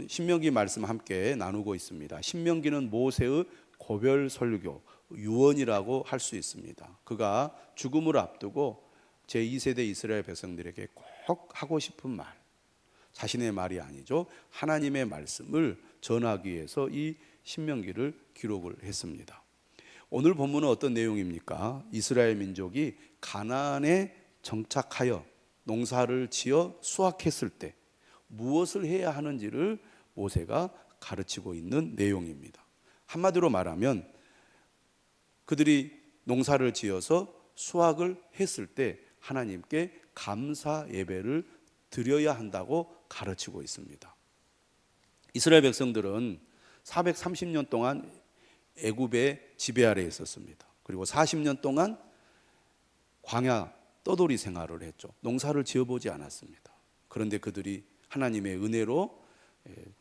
신명기 말씀 함께 나누고 있습니다. 신명기는 모세의 고별 설교, 유언이라고 할 수 있습니다. 그가 죽음을 앞두고 제2세대 이스라엘 백성들에게 꼭 하고 싶은 말, 자신의 말이 아니죠. 하나님의 말씀을 전하기 위해서 이 신명기를 기록을 했습니다. 오늘 본문은 어떤 내용입니까? 이스라엘 민족이 가나안에 정착하여 농사를 지어 수확했을 때 무엇을 해야 하는지를 모세가 가르치고 있는 내용입니다. 한마디로 말하면 그들이 농사를 지어서 수확을 했을 때 하나님께 감사 예배를 드려야 한다고 가르치고 있습니다. 이스라엘 백성들은 430년 동안 애굽의 지배 아래에 있었습니다. 그리고 40년 동안 광야 떠돌이 생활을 했죠. 농사를 지어보지 않았습니다. 그런데 그들이 하나님의 은혜로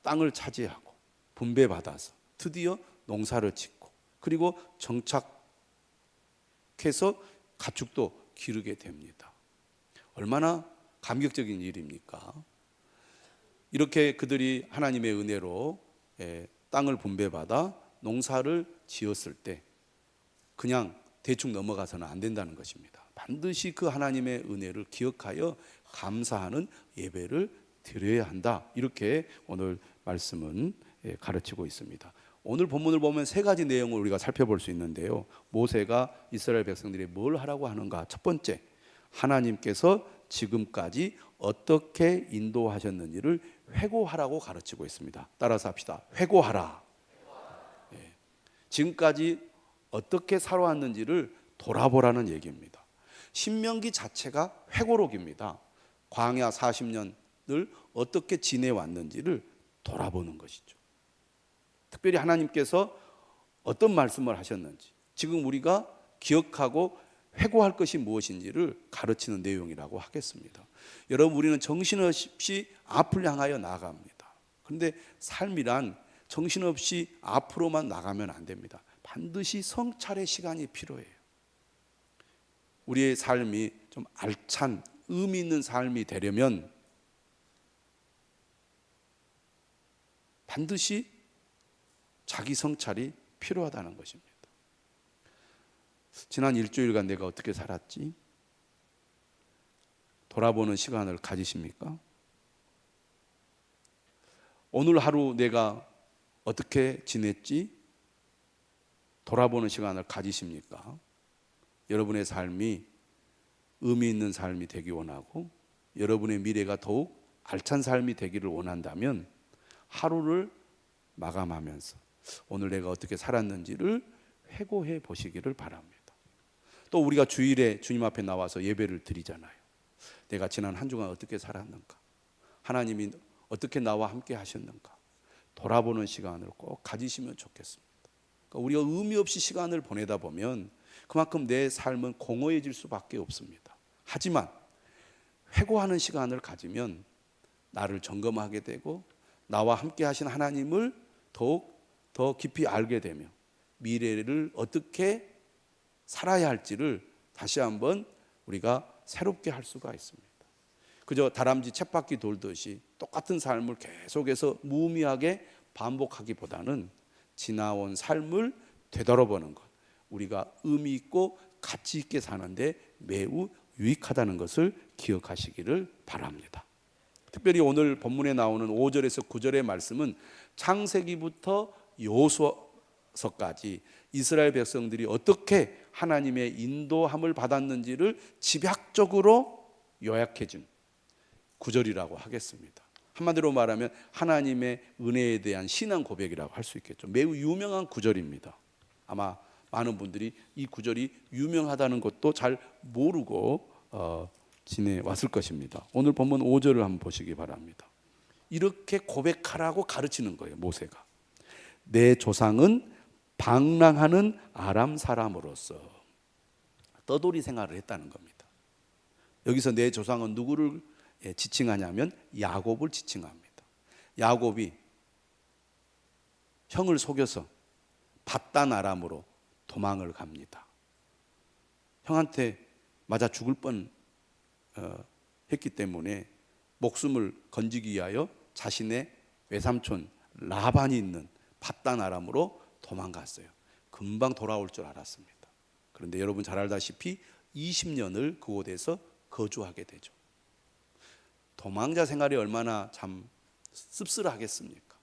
땅을 차지하고 분배받아서 드디어 농사를 짓고 그리고 정착해서 가축도 기르게 됩니다. 얼마나 감격적인 일입니까? 이렇게 그들이 하나님의 은혜로 땅을 분배받아 농사를 지었을 때 그냥 대충 넘어가서는 안 된다는 것입니다. 반드시 그 하나님의 은혜를 기억하여 감사하는 예배를 드려야 한다. 이렇게 오늘 말씀은 가르치고 있습니다. 오늘 본문을 보면 세 가지 내용을 우리가 살펴볼 수 있는데요. 모세가 이스라엘 백성들이 뭘 하라고 하는가? 첫 번째, 하나님께서 지금까지 어떻게 인도하셨는지를 회고하라고 가르치고 있습니다. 따라서 합시다. 회고하라. 지금까지 어떻게 살아왔는지를 돌아보라는 얘기입니다. 신명기 자체가 회고록입니다. 광야 40년을 어떻게 지내왔는지를 돌아보는 것이죠. 특별히 하나님께서 어떤 말씀을 하셨는지, 지금 우리가 기억하고 회고할 것이 무엇인지를 가르치는 내용이라고 하겠습니다. 여러분, 우리는 정신없이 앞을 향하여 나아갑니다. 그런데 삶이란 정신없이 앞으로만 나가면 안 됩니다. 반드시 성찰의 시간이 필요해요. 우리의 삶이 좀 알찬 의미 있는 삶이 되려면 반드시 자기 성찰이 필요하다는 것입니다. 지난 일주일간 내가 어떻게 살았지? 돌아보는 시간을 가지십니까? 오늘 하루 내가 어떻게 지냈지? 돌아보는 시간을 가지십니까? 여러분의 삶이 의미 있는 삶이 되기 원하고 여러분의 미래가 더욱 알찬 삶이 되기를 원한다면 하루를 마감하면서 오늘 내가 어떻게 살았는지를 회고해 보시기를 바랍니다. 또 우리가 주일에 주님 앞에 나와서 예배를 드리잖아요. 내가 지난 한 주간 어떻게 살았는가? 하나님이 어떻게 나와 함께 하셨는가? 돌아보는 시간을 꼭 가지시면 좋겠습니다. 그러니까 우리가 의미 없이 시간을 보내다 보면 그만큼 내 삶은 공허해질 수밖에 없습니다. 하지만 회고하는 시간을 가지면 나를 점검하게 되고 나와 함께 하신 하나님을 더욱 더 깊이 알게 되며 미래를 어떻게 살아야 할지를 다시 한번 우리가 새롭게 할 수가 있습니다. 그저 다람쥐 쳇바퀴 돌듯이 똑같은 삶을 계속해서 무의미하게 반복하기보다는 지나온 삶을 되돌아보는 것, 우리가 의미 있고 가치 있게 사는데 매우 유익하다는 것을 기억하시기를 바랍니다. 특별히 오늘 본문에 나오는 5절에서 9절의 말씀은 창세기부터 여호수아서까지 이스라엘 백성들이 어떻게 하나님의 인도함을 받았는지를 집약적으로 요약해 준 구절이라고 하겠습니다. 한마디로 말하면 하나님의 은혜에 대한 신앙 고백이라고 할 수 있겠죠. 매우 유명한 구절입니다. 아마 많은 분들이 이 구절이 유명하다는 것도 잘 모르고 지내왔을 것입니다. 오늘 본문 5절을 한번 보시기 바랍니다. 이렇게 고백하라고 가르치는 거예요. 모세가 내 조상은 방랑하는 아람 사람으로서 떠돌이 생활을 했다는 겁니다. 여기서 내 조상은 누구를 지칭하냐면 야곱을 지칭합니다. 야곱이 형을 속여서 밧단 아람으로 도망을 갑니다. 형한테 맞아 죽을 뻔 했기 때문에 목숨을 건지기 위하여 자신의 외삼촌 라반이 있는 밧단 아람으로 도망갔어요. 금방 돌아올 줄 알았습니다. 그런데 여러분 잘 알다시피 20년을 그곳에서 거주하게 되죠. 도망자 생활이 얼마나 참 씁쓸하겠습니까?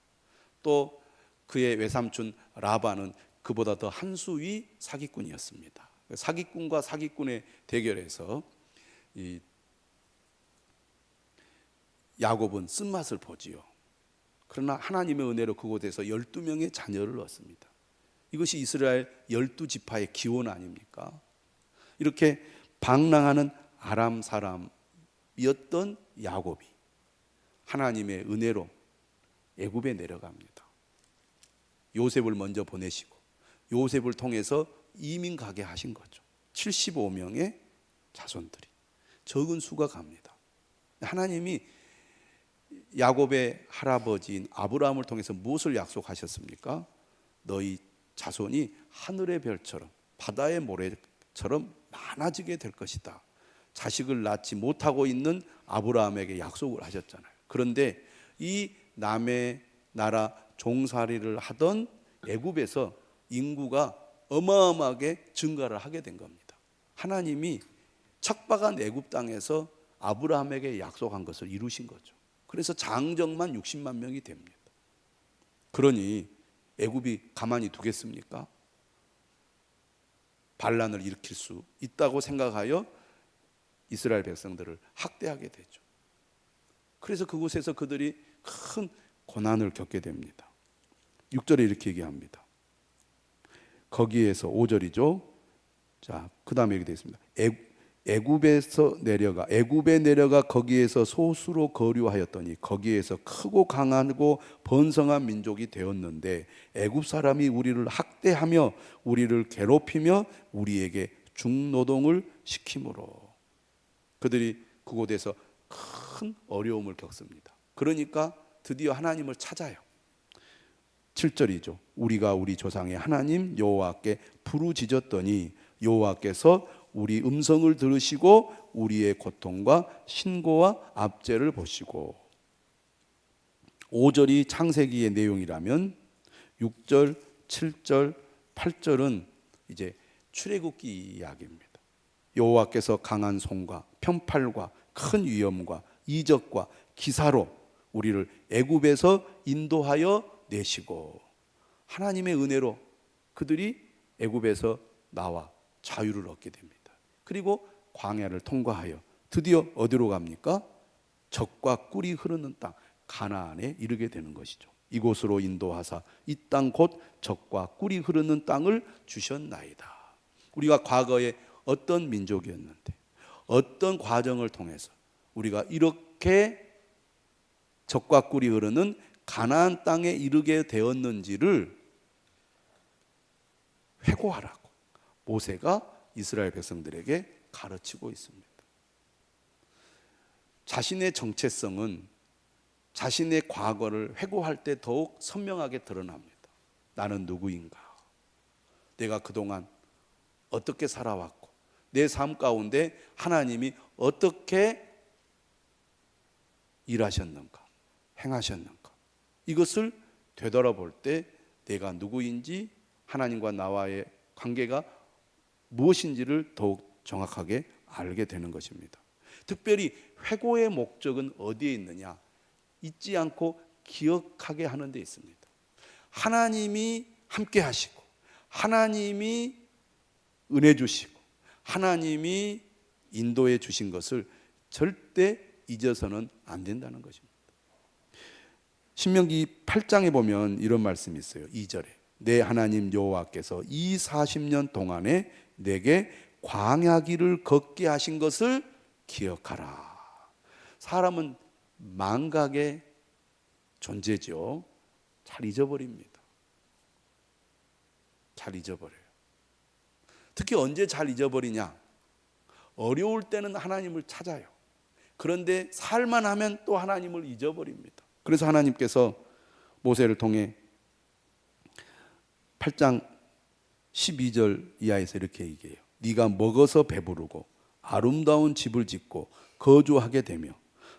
또 그의 외삼촌 라반은 그보다 더 한 수 위 사기꾼이었습니다. 사기꾼과 사기꾼의 대결에서 이 야곱은 쓴맛을 보지요. 그러나 하나님의 은혜로 그곳에서 12명의 자녀를 얻습니다. 이것이 이스라엘 12지파의 기원 아닙니까? 이렇게 방랑하는 아람 사람이었던 야곱이 하나님의 은혜로 애굽에 내려갑니다. 요셉을 먼저 보내시고 요셉을 통해서 이민 가게 하신 거죠. 75명의 자손들이, 적은 수가 갑니다. 하나님이 야곱의 할아버지인 아브라함을 통해서 무엇을 약속하셨습니까? 너희 자손이 하늘의 별처럼 바다의 모래처럼 많아지게 될 것이다. 자식을 낳지 못하고 있는 아브라함에게 약속을 하셨잖아요. 그런데 이 남의 나라 종살이를 하던 애굽에서 인구가 어마어마하게 증가를 하게 된 겁니다. 하나님이 척박한 애굽 땅에서 아브라함에게 약속한 것을 이루신 거죠. 그래서 장정만 60만 명이 됩니다. 그러니 애굽이 가만히 두겠습니까? 반란을 일으킬 수 있다고 생각하여 이스라엘 백성들을 학대하게 되죠. 그래서 그곳에서 그들이 큰 고난을 겪게 됩니다. 6절에 이렇게 얘기합니다. 거기에서 5절이죠. 자, 그 다음에 이렇게 되어 있습니다. 애굽에 내려가 거기에서 소수로 거류하였더니 거기에서 크고 강하고 번성한 민족이 되었는데 애굽 사람이 우리를 학대하며 우리를 괴롭히며 우리에게 중노동을 시키므로. 그들이 그곳에서 큰 어려움을 겪습니다. 그러니까 드디어 하나님을 찾아요. 7절이죠. 우리가 우리 조상의 하나님 여호와께 부르짖었더니 여호와께서 우리 음성을 들으시고 우리의 고통과 신고와 압제를 보시고. 5절이 창세기의 내용이라면 6절, 7절, 8절은 이제 출애굽기 이야기입니다. 여호와께서 강한 손과 편팔과 큰 위엄과 이적과 기사로 우리를 애굽에서 인도하여 내시고, 하나님의 은혜로 그들이 애굽에서 나와 자유를 얻게 됩니다. 그리고 광야를 통과하여 드디어 어디로 갑니까? 젖과 꿀이 흐르는 땅 가나안에 이르게 되는 것이죠. 이곳으로 인도하사 이 땅 곧 젖과 꿀이 흐르는 땅을 주셨나이다. 우리가 과거에 어떤 민족이었는데 어떤 과정을 통해서 우리가 이렇게 젖과 꿀이 흐르는 가나안 땅에 이르게 되었는지를 회고하라고 모세가 이스라엘 백성들에게 가르치고 있습니다. 자신의 정체성은 자신의 과거를 회고할 때 더욱 선명하게 드러납니다. 나는 누구인가? 내가 그동안 어떻게 살아왔고 내 삶 가운데 하나님이 어떻게 일하셨는가, 행하셨는가, 이것을 되돌아볼 때 내가 누구인지, 하나님과 나와의 관계가 무엇인지를 더욱 정확하게 알게 되는 것입니다. 특별히 회고의 목적은 어디에 있느냐? 잊지 않고 기억하게 하는 데 있습니다. 하나님이 함께 하시고 하나님이 은혜 주시고 하나님이 인도해 주신 것을 절대 잊어서는 안 된다는 것입니다. 신명기 8장에 보면 이런 말씀이 있어요. 2절에 내 하나님 여호와께서 이 40년 동안에 내게 광야길을 걷게 하신 것을 기억하라. 사람은 망각의 존재죠. 잘 잊어버립니다. 잘 잊어버려요. 특히 언제 잘 잊어버리냐? 어려울 때는 하나님을 찾아요. 그런데 살만하면 또 하나님을 잊어버립니다. 그래서 하나님께서 모세를 통해 8장 12절 이하에서 이렇게 얘기해요. 네가 먹어서 배부르고 아름다운 집을 짓고 거주하게 되며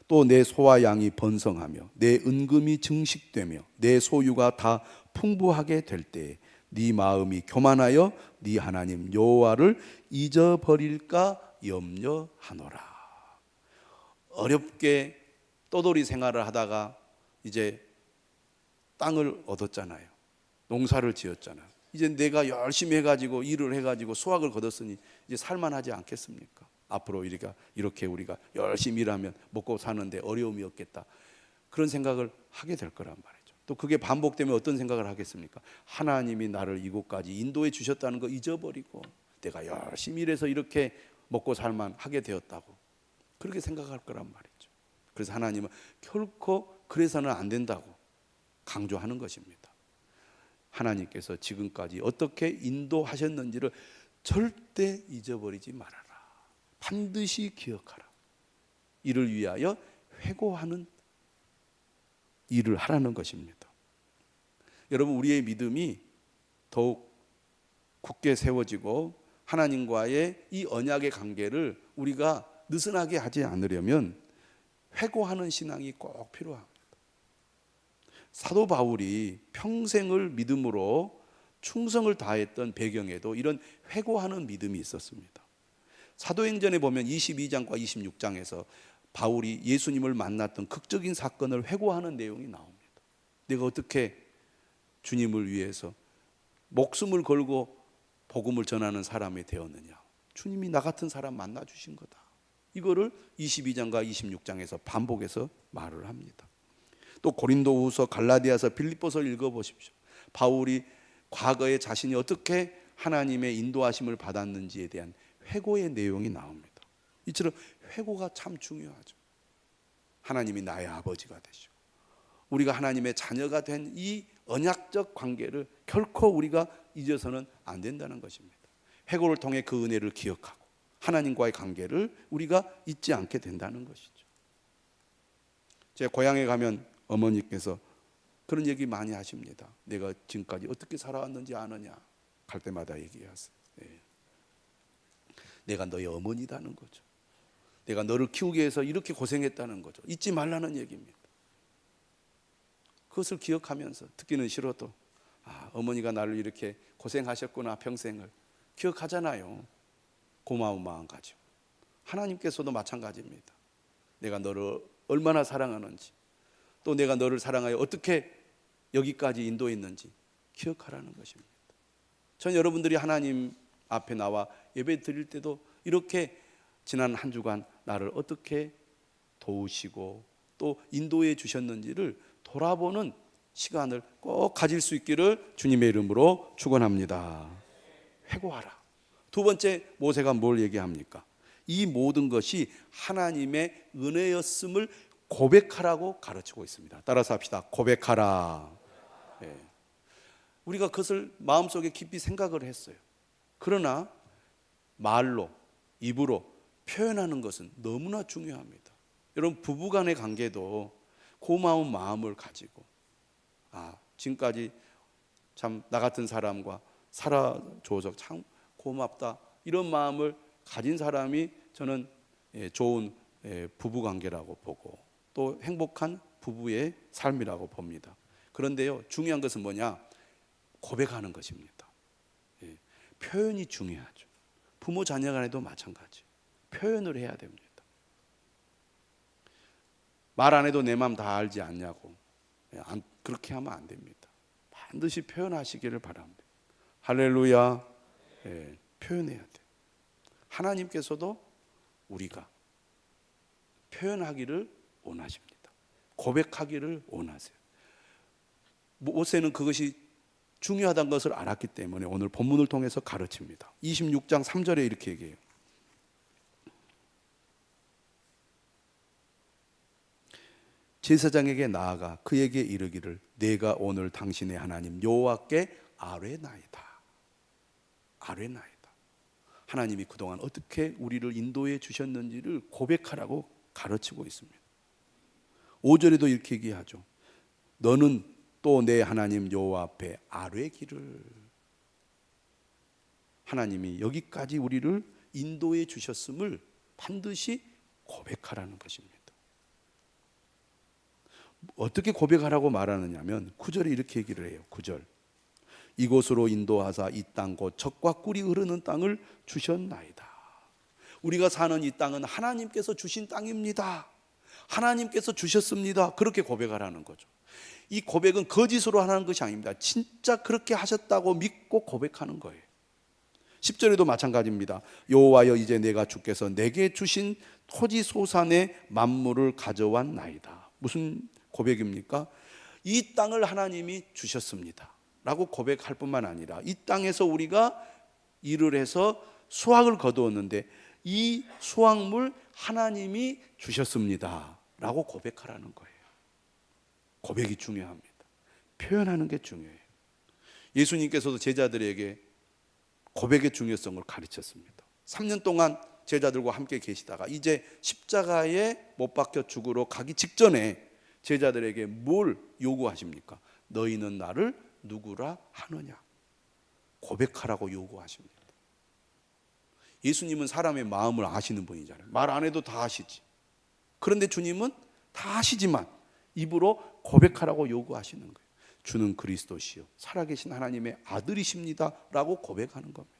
또 내 소와 양이 번성하며 내 은금이 증식되며 내 소유가 다 풍부하게 될 때에 네 마음이 교만하여 네 하나님 여호와를 잊어버릴까 염려하노라. 어렵게 떠돌이 생활을 하다가 이제 땅을 얻었잖아요. 농사를 지었잖아요. 이제 내가 열심히 해가지고 일을 해가지고 수확을 거뒀으니 이제 살만하지 않겠습니까? 앞으로 이렇게 우리가 열심히 일하면 먹고 사는데 어려움이 없겠다. 그런 생각을 하게 될 거란 말이죠. 또 그게 반복되면 어떤 생각을 하겠습니까? 하나님이 나를 이곳까지 인도해 주셨다는 거 잊어버리고 내가 열심히 일해서 이렇게 먹고 살만 하게 되었다고 그렇게 생각할 거란 말이죠. 그래서 하나님은 결코 그래서는 안 된다고 강조하는 것입니다. 하나님께서 지금까지 어떻게 인도하셨는지를 절대 잊어버리지 말아라. 반드시 기억하라. 이를 위하여 회고하는 일을 하라는 것입니다. 여러분, 우리의 믿음이 더욱 굳게 세워지고 하나님과의 이 언약의 관계를 우리가 느슨하게 하지 않으려면 회고하는 신앙이 꼭 필요합니다. 사도 바울이 평생을 믿음으로 충성을 다했던 배경에도 이런 회고하는 믿음이 있었습니다. 사도행전에 보면 22장과 26장에서 바울이 예수님을 만났던 극적인 사건을 회고하는 내용이 나옵니다. 내가 어떻게 주님을 위해서 목숨을 걸고 복음을 전하는 사람이 되었느냐. 주님이 나 같은 사람 만나 주신 거다. 이거를 22장과 26장에서 반복해서 말을 합니다. 또 고린도후서, 갈라디아서, 빌립보서를 읽어보십시오. 바울이 과거에 자신이 어떻게 하나님의 인도하심을 받았는지에 대한 회고의 내용이 나옵니다. 이처럼 회고가 참 중요하죠. 하나님이 나의 아버지가 되시고 우리가 하나님의 자녀가 된 이 언약적 관계를 결코 우리가 잊어서는 안 된다는 것입니다. 회고를 통해 그 은혜를 기억하고 하나님과의 관계를 우리가 잊지 않게 된다는 것이죠. 제 고향에 가면 어머니께서 그런 얘기 많이 하십니다. 내가 지금까지 어떻게 살아왔는지 아느냐. 갈 때마다 얘기하세요. 네. 내가 너의 어머니다는 거죠. 내가 너를 키우기 위해서 이렇게 고생했다는 거죠. 잊지 말라는 얘기입니다. 그것을 기억하면서 듣기는 싫어도 어머니가 나를 이렇게 고생하셨구나 평생을 기억하잖아요. 고마운 마음 가지고. 하나님께서도 마찬가지입니다. 내가 너를 얼마나 사랑하는지 또 내가 너를 사랑하여 어떻게 여기까지 인도했는지 기억하라는 것입니다. 전 여러분들이 하나님 앞에 나와 예배 드릴 때도 이렇게 지난 한 주간 나를 어떻게 도우시고 또 인도해 주셨는지를 돌아보는 시간을 꼭 가질 수 있기를 주님의 이름으로 축원합니다. 회고하라. 두 번째, 모세가 뭘 얘기합니까? 이 모든 것이 하나님의 은혜였음을 고백하라고 가르치고 있습니다. 따라서 합시다. 고백하라. 네. 우리가 그것을 마음속에 깊이 생각을 했어요. 그러나 말로, 입으로 표현하는 것은 너무나 중요합니다. 여러분, 부부간의 관계도 고마운 마음을 가지고 지금까지 참 나 같은 사람과 살아줘서 참 고맙다 이런 마음을 가진 사람이 저는 좋은 부부관계라고 보고 또 행복한 부부의 삶이라고 봅니다. 그런데요, 중요한 것은 뭐냐? 고백하는 것입니다. 표현이 중요하죠. 부모 자녀 간에도 마찬가지. 표현을 해야 됩니다. 말 안 해도 내 마음 다 알지 않냐고. 그렇게 하면 안 됩니다. 반드시 표현하시기를 바랍니다. 할렐루야. 표현해야 돼. 하나님께서도 우리가 표현하기를 원하십니다. 고백하기를 원하세요. 모세는 그것이 중요하다는 것을 알았기 때문에 오늘 본문을 통해서 가르칩니다. 26장 3절에 이렇게 얘기해요. 제사장에게 나아가 그에게 이르기를 내가 오늘 당신의 하나님 여호와께 아뢰나이다. 아뢰나이다. 하나님이 그동안 어떻게 우리를 인도해 주셨는지를 고백하라고 가르치고 있습니다. 5절에도 이렇게 얘기하죠. 너는 또 내 하나님 여호와 앞에 아뢰기를. 하나님이 여기까지 우리를 인도해 주셨음을 반드시 고백하라는 것입니다. 어떻게 고백하라고 말하느냐면 9절에 이렇게 얘기를 해요. 9절. 이곳으로 인도하사 이 땅 곧 젖과 꿀이 흐르는 땅을 주셨나이다. 우리가 사는 이 땅은 하나님께서 주신 땅입니다. 하나님께서 주셨습니다. 그렇게 고백하라는 거죠. 이 고백은 거짓으로 하는 것이 아닙니다. 진짜 그렇게 하셨다고 믿고 고백하는 거예요. 10절에도 마찬가지입니다. 여호와여 이제 내가 주께서 내게 주신 토지 소산의 만물을 가져왔나이다. 무슨 고백입니까? 이 땅을 하나님이 주셨습니다 라고 고백할 뿐만 아니라 이 땅에서 우리가 일을 해서 수확을 거두었는데 이 수확물 하나님이 주셨습니다 라고 고백하라는 거예요. 고백이 중요합니다. 표현하는 게 중요해요. 예수님께서도 제자들에게 고백의 중요성을 가르쳤습니다. 3년 동안 제자들과 함께 계시다가 이제 십자가에 못 박혀 죽으러 가기 직전에 제자들에게 뭘 요구하십니까? 너희는 나를 누구라 하느냐? 고백하라고 요구하십니다. 예수님은 사람의 마음을 아시는 분이잖아요. 말 안 해도 다 아시지. 그런데 주님은 다 아시지만 입으로 고백하라고 요구하시는 거예요. 주는 그리스도시요 살아계신 하나님의 아들이십니다 라고 고백하는 겁니다.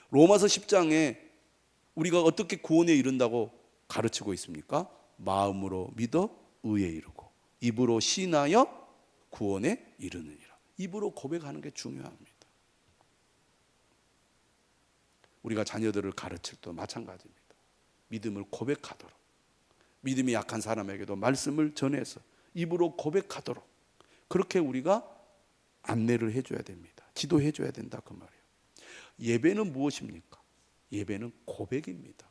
로마서 10장에 우리가 어떻게 구원에 이른다고 가르치고 있습니까? 마음으로 믿어 의에 이르고 입으로 시인하여 구원에 이르느니라. 입으로 고백하는 게 중요합니다. 우리가 자녀들을 가르칠 때도 마찬가지입니다. 믿음을 고백하도록, 믿음이 약한 사람에게도 말씀을 전해서 입으로 고백하도록 그렇게 우리가 안내를 해줘야 됩니다. 지도해줘야 된다 그 말이에요. 예배는 무엇입니까? 예배는 고백입니다.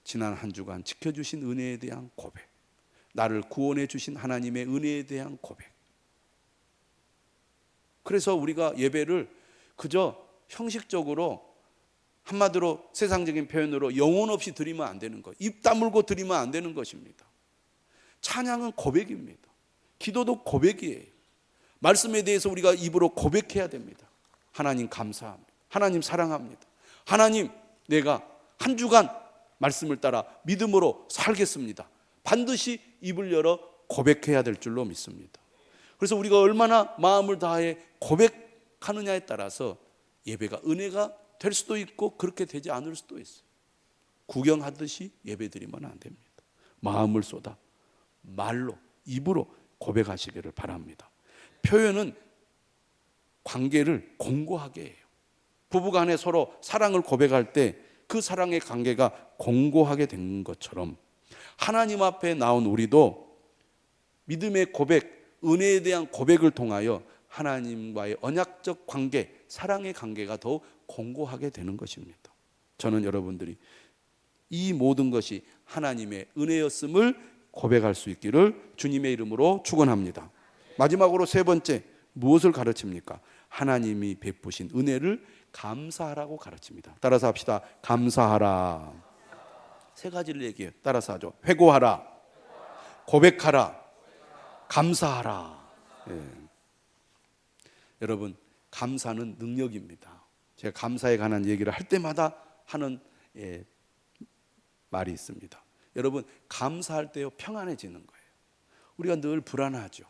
지난 한 주간 지켜주신 은혜에 대한 고백, 나를 구원해 주신 하나님의 은혜에 대한 고백. 그래서 우리가 예배를 그저 형식적으로 한마디로 세상적인 표현으로 영혼 없이 드리면 안 되는 거예요. 입 다물고 드리면 안 되는 것입니다. 찬양은 고백입니다. 기도도 고백이에요. 말씀에 대해서 우리가 입으로 고백해야 됩니다. 하나님 감사합니다. 하나님 사랑합니다. 하나님 내가 한 주간 말씀을 따라 믿음으로 살겠습니다. 반드시 입을 열어 고백해야 될 줄로 믿습니다. 그래서 우리가 얼마나 마음을 다해 고백하느냐에 따라서 예배가 은혜가 될 수도 있고 그렇게 되지 않을 수도 있어요. 구경하듯이 예배 드리면 안 됩니다. 마음을 쏟아 말로 입으로 고백하시기를 바랍니다. 표현은 관계를 공고하게 해요. 부부간에 서로 사랑을 고백할 때 그 사랑의 관계가 공고하게 된 것처럼 하나님 앞에 나온 우리도 믿음의 고백, 은혜에 대한 고백을 통하여 하나님과의 언약적 관계, 사랑의 관계가 더욱 공고하게 되는 것입니다. 저는 여러분들이 이 모든 것이 하나님의 은혜였음을 고백할 수 있기를 주님의 이름으로 축원합니다. 마지막으로 세 번째, 무엇을 가르칩니까? 하나님이 베푸신 은혜를 감사하라고 가르칩니다. 따라서 합시다. 감사하라. 세 가지를 얘기해요. 따라서 하죠. 회고하라, 고백하라, 감사하라. 예. 여러분, 감사는 능력입니다. 제가 감사에 관한 얘기를 할 때마다 하는 말이 있습니다. 여러분, 감사할 때요 평안해지는 거예요. 우리가 늘 불안하죠.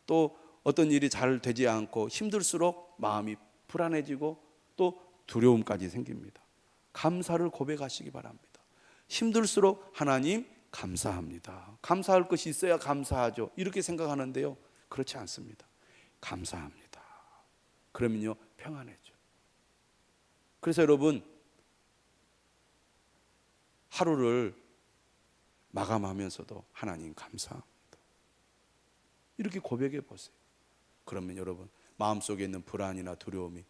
또 어떤 일이 잘 되지 않고 힘들수록 마음이 불안해지고 또 두려움까지 생깁니다. 감사를 고백하시기 바랍니다. 힘들수록 하나님 감사합니다. 감사할 것이 있어야 감사하죠. 이렇게 생각하는데요, 그렇지 않습니다. 감사합니다. 그러면요 평안해져. 그래서 여러분, 하루를 마감하면서도 하나님 감사합니다. 이렇게 고백해 보세요. 그러면 여러분 마음속에 있는 불안이나 두려움이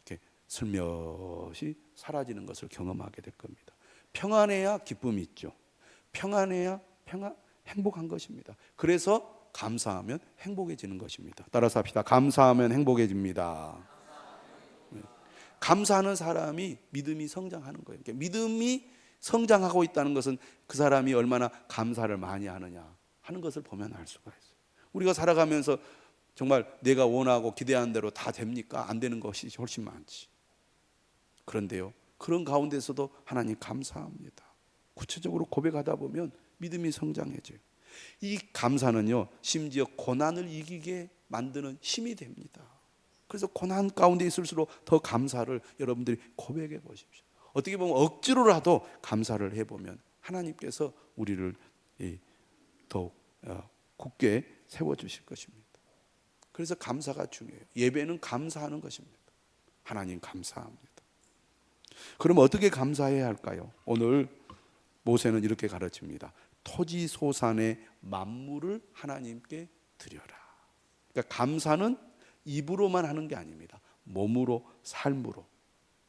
이렇게 슬며시 사라지는 것을 경험하게 될 겁니다. 평안해야 기쁨이 있죠. 평안해야 행복한 것입니다. 그래서 감사하면 행복해지는 것입니다. 따라서 합시다. 감사하면 행복해집니다. 감사하는 사람이 믿음이 성장하는 거예요. 그러니까 믿음이 성장하고 있다는 것은 그 사람이 얼마나 감사를 많이 하느냐 하는 것을 보면 알 수가 있어요. 우리가 살아가면서 정말 내가 원하고 기대한 대로 다 됩니까? 안 되는 것이 훨씬 많지. 그런데요, 그런 가운데서도 하나님 감사합니다. 구체적으로 고백하다 보면 믿음이 성장해져요. 이 감사는요, 심지어 고난을 이기게 만드는 힘이 됩니다. 그래서 고난 가운데 있을수록 더 감사를 여러분들이 고백해 보십시오. 어떻게 보면 억지로라도 감사를 해보면 하나님께서 우리를 더욱 굳게 세워주실 것입니다. 그래서 감사가 중요해요. 예배는 감사하는 것입니다. 하나님 감사합니다. 그럼 어떻게 감사해야 할까요? 오늘 모세는 이렇게 가르칩니다. 토지 소산의 만물을 하나님께 드려라. 그러니까 감사는 입으로만 하는 게 아닙니다. 몸으로, 삶으로,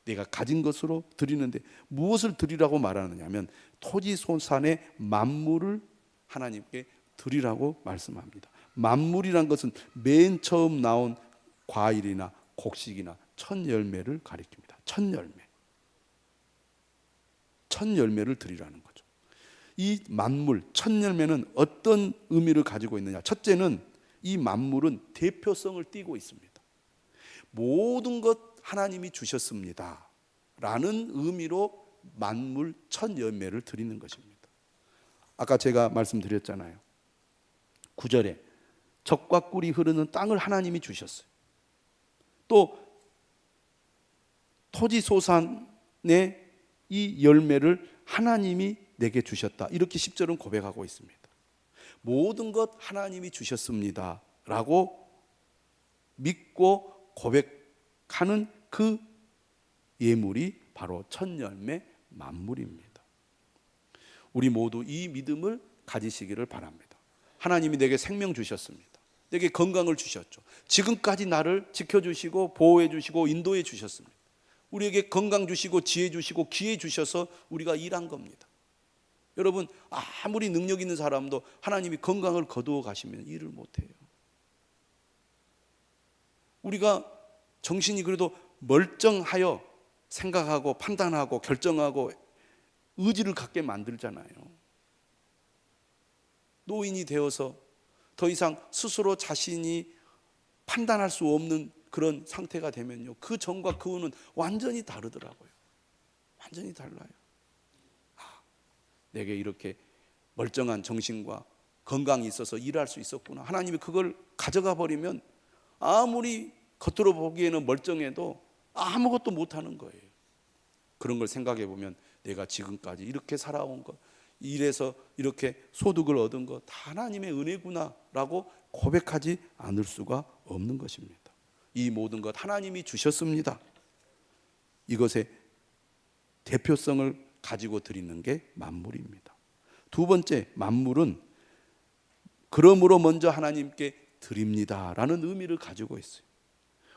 내가 가진 것으로 드리는데, 무엇을 드리라고 말하느냐 하면 토지 소산의 만물을 하나님께 드리라고 말씀합니다. 만물이란 것은 맨 처음 나온 과일이나 곡식이나 첫 열매를 가리킵니다. 첫 열매. 첫 열매를 드리라는 거죠. 이 만물, 첫 열매는 어떤 의미를 가지고 있느냐? 첫째는 이 만물은 대표성을 띠고 있습니다. 모든 것 하나님이 주셨습니다 라는 의미로 만물 첫 열매를 드리는 것입니다. 아까 제가 말씀드렸잖아요. 9절에 젖과 꿀이 흐르는 땅을 하나님이 주셨어요. 또 토지 소산의 이 열매를 하나님이 내게 주셨다, 이렇게 10절은 고백하고 있습니다. 모든 것 하나님이 주셨습니다 라고 믿고 고백하는 그 예물이 바로 첫 열매 만물입니다. 우리 모두 이 믿음을 가지시기를 바랍니다. 하나님이 내게 생명 주셨습니다. 내게 건강을 주셨죠. 지금까지 나를 지켜주시고 보호해 주시고 인도해 주셨습니다. 우리에게 건강 주시고 지혜 주시고 기회 주셔서 우리가 일한 겁니다. 여러분, 아무리 능력 있는 사람도 하나님이 건강을 거두어 가시면 일을 못해요. 우리가 정신이 그래도 멀쩡하여 생각하고 판단하고 결정하고 의지를 갖게 만들잖아요. 노인이 되어서 더 이상 스스로 자신이 판단할 수 없는 그런 상태가 되면요, 그 전과 그 후는 완전히 다르더라고요. 완전히 달라요. 내게 이렇게 멀쩡한 정신과 건강이 있어서 일할 수 있었구나. 하나님이 그걸 가져가 버리면 아무리 겉으로 보기에는 멀쩡해도 아무것도 못하는 거예요. 그런 걸 생각해 보면 내가 지금까지 이렇게 살아온 것, 일해서 이렇게 소득을 얻은 것 다 하나님의 은혜구나 라고 고백하지 않을 수가 없는 것입니다. 이 모든 것 하나님이 주셨습니다. 이것의 대표성을 가지고 드리는 게 만물입니다. 두 번째, 만물은 그러므로 먼저 하나님께 드립니다 라는 의미를 가지고 있어요.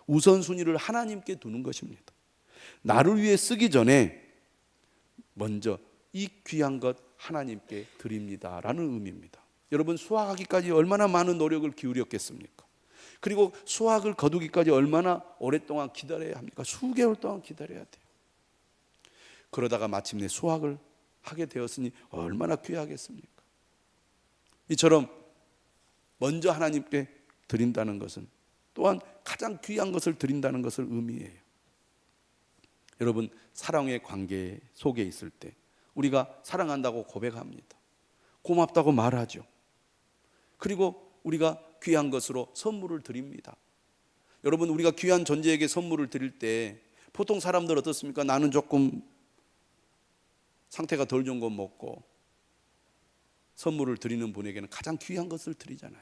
우선순위를 하나님께 두는 것입니다. 나를 위해 쓰기 전에 먼저 이 귀한 것 하나님께 드립니다 라는 의미입니다. 여러분, 수학하기까지 얼마나 많은 노력을 기울였겠습니까? 그리고 수학을 거두기까지 얼마나 오랫동안 기다려야 합니까? 수개월 동안 기다려야 돼요. 그러다가 마침내 수학을 하게 되었으니 얼마나 귀하겠습니까? 이처럼 먼저 하나님께 드린다는 것은 또한 가장 귀한 것을 드린다는 것을 의미해요. 여러분, 사랑의 관계 속에 있을 때 우리가 사랑한다고 고백합니다. 고맙다고 말하죠. 그리고 우리가 귀한 것으로 선물을 드립니다. 여러분, 우리가 귀한 존재에게 선물을 드릴 때 보통 사람들 어떻습니까? 나는 조금 상태가 덜 좋은 거 먹고 선물을 드리는 분에게는 가장 귀한 것을 드리잖아요.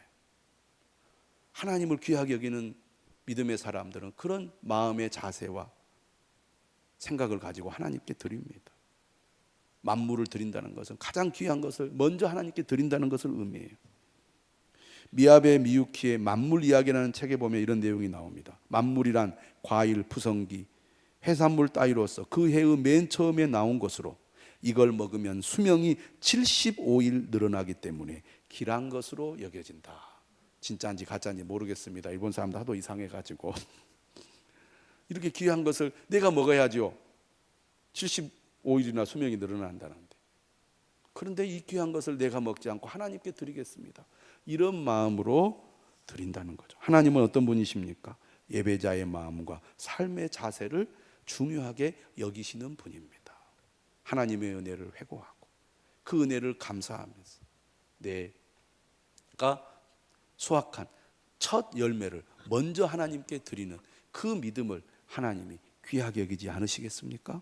하나님을 귀하게 여기는 믿음의 사람들은 그런 마음의 자세와 생각을 가지고 하나님께 드립니다. 만물을 드린다는 것은 가장 귀한 것을 먼저 하나님께 드린다는 것을 의미해요. 미아베 미유키의 만물 이야기라는 책에 보면 이런 내용이 나옵니다. 만물이란 과일, 푸성기, 해산물 따위로서 그 해의 맨 처음에 나온 것으로 이걸 먹으면 수명이 75일 늘어나기 때문에 길한 것으로 여겨진다. 진짜인지 가짜인지 모르겠습니다. 일본 사람도 하도 이상해가지고 이렇게 귀한 것을 내가 먹어야죠. 75일이나 수명이 늘어난다는데, 그런데 이 귀한 것을 내가 먹지 않고 하나님께 드리겠습니다. 이런 마음으로 드린다는 거죠. 하나님은 어떤 분이십니까? 예배자의 마음과 삶의 자세를 중요하게 여기시는 분입니다. 하나님의 은혜를 회고하고 그 은혜를 감사하면서 내 내가 수확한 첫 열매를 먼저 하나님께 드리는 그 믿음을 하나님이 귀하게 여기지 않으시겠습니까?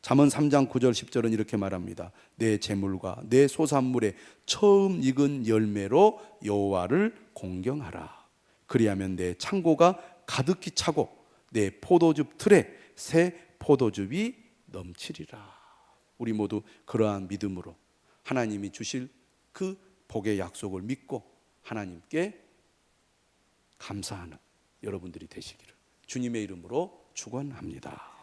잠언 3장 9절 10절은 이렇게 말합니다. 내 재물과 내 소산물의 처음 익은 열매로 여호와를 공경하라. 그리하면 내 창고가 가득히 차고 내 포도즙 틀에 새 포도즙이 넘치리라. 우리 모두 그러한 믿음으로 하나님이 주실 그 복의 약속을 믿고 하나님께 감사하는 여러분들이 되시기를 주님의 이름으로 축원합니다.